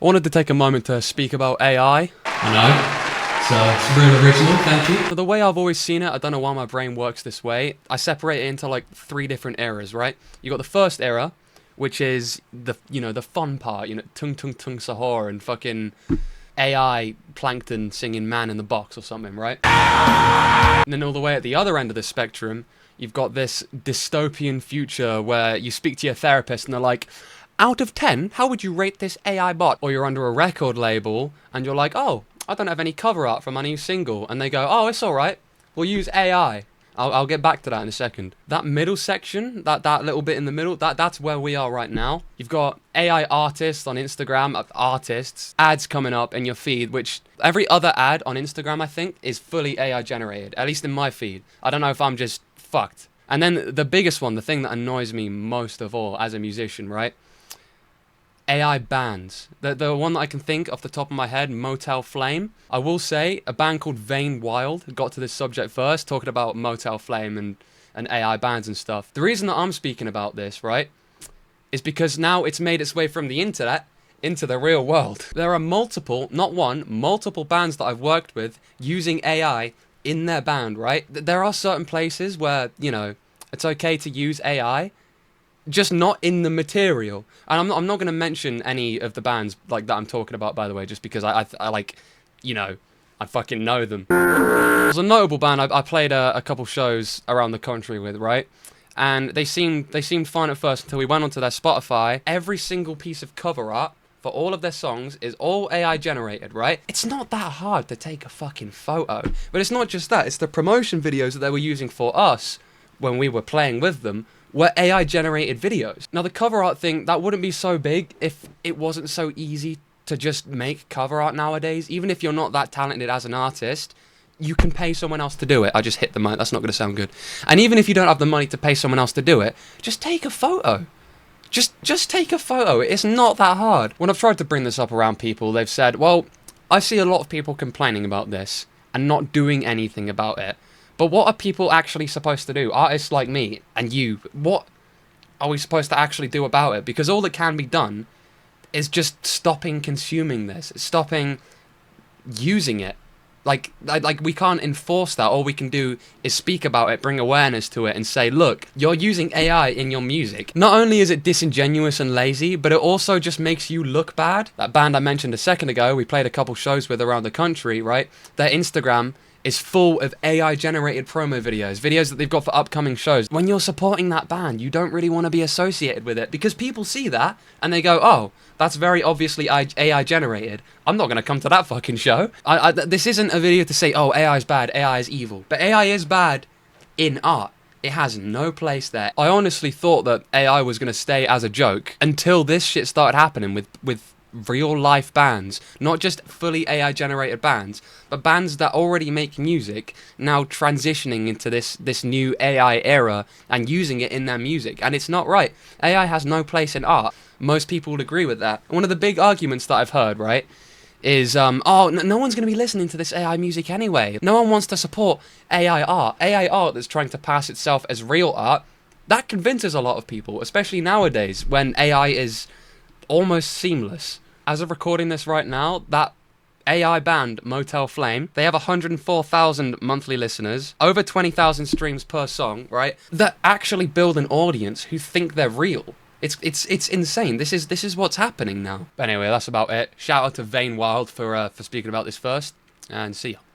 I wanted to take a moment to speak about AI. I know. It's real original, thank you. So the way I've always seen it, I don't know why my brain works this way. I separate it into like 3 different eras, right? You got the first era, which is the fun part, tung tung tung sahur and fucking AI plankton singing Man in the Box or something, right? And then all the way at the other end of the spectrum, you've got this dystopian future where you speak to your therapist and they're like, out of 10, how would you rate this AI bot? Or you're under a record label and you're like, oh, I don't have any cover art for my new single. And they go, oh, it's all right. We'll use AI. I'll get back to that in a second. That middle section, that little bit in the middle, that's where we are right now. You've got AI artists on Instagram, ads coming up in your feed, which every other ad on Instagram, I think, is fully AI generated, at least in my feed. I don't know if I'm just fucked. And then the biggest one, the thing that annoys me most of all as a musician, right? AI bands. The one that I can think off the top of my head, Motel Flame. I will say, a band called Vain Wild got to this subject first, talking about Motel Flame and AI bands and stuff. The reason that I'm speaking about this, right, is because now it's made its way from the internet into the real world. There are multiple, not one, multiple bands that I've worked with using AI in their band, right? There are certain places where, it's okay to use AI, just not in the material. And I'm not going to mention any of the bands like that I'm talking about, by the way, just because I fucking know them. There's a notable band I played a couple shows around the country with, right? And they seemed fine at first until we went onto their Spotify. Every single piece of cover art for all of their songs is all AI generated, right? It's not that hard to take a fucking photo. But it's not just that, it's the promotion videos that they were using for us when we were playing with them were AI generated videos. Now the cover art thing, that wouldn't be so big if it wasn't so easy to just make cover art nowadays. Even if you're not that talented as an artist, you can pay someone else to do it. I just hit the mic, that's not going to sound good. And even if you don't have the money to pay someone else to do it, just take a photo. Just take a photo. It's not that hard. When I've tried to bring this up around people, they've said, well, I see a lot of people complaining about this and not doing anything about it. But what are people actually supposed to do? Artists like me and you, what are we supposed to actually do about it? Because all that can be done is just stopping consuming this, stopping using it. Like we can't enforce that. All we can do is speak about it, bring awareness to it, and say, look, you're using AI in your music. Not only is it disingenuous and lazy, but it also just makes you look bad. That band I mentioned a second ago, we played a couple shows with around the country, right? Their Instagram is full of AI-generated promo videos that they've got for upcoming shows. When you're supporting that band, you don't really want to be associated with it because people see that and they go, oh, that's very obviously AI-generated. I'm not going to come to that fucking show. This isn't a video to say, oh, AI is bad, AI is evil. But AI is bad in art. It has no place there. I honestly thought that AI was going to stay as a joke until this shit started happening with real life bands, not just fully AI generated bands, but bands that already make music now transitioning into this new AI era and using it in their music. And it's not right. AI has no place in art. Most people would agree with that. One of the big arguments that I've heard, right, is no one's going to be listening to this AI music anyway. No one wants to support AI art that's trying to pass itself as real art. That convinces a lot of people, especially nowadays when AI is almost seamless. As of recording this right now, that AI band, Motel Flame, they have 104,000 monthly listeners, over 20,000 streams per song, right? That actually build an audience who think they're real. It's insane. This is what's happening now. But anyway, that's about it. Shout out to Vain Wild for speaking about this first, and see ya.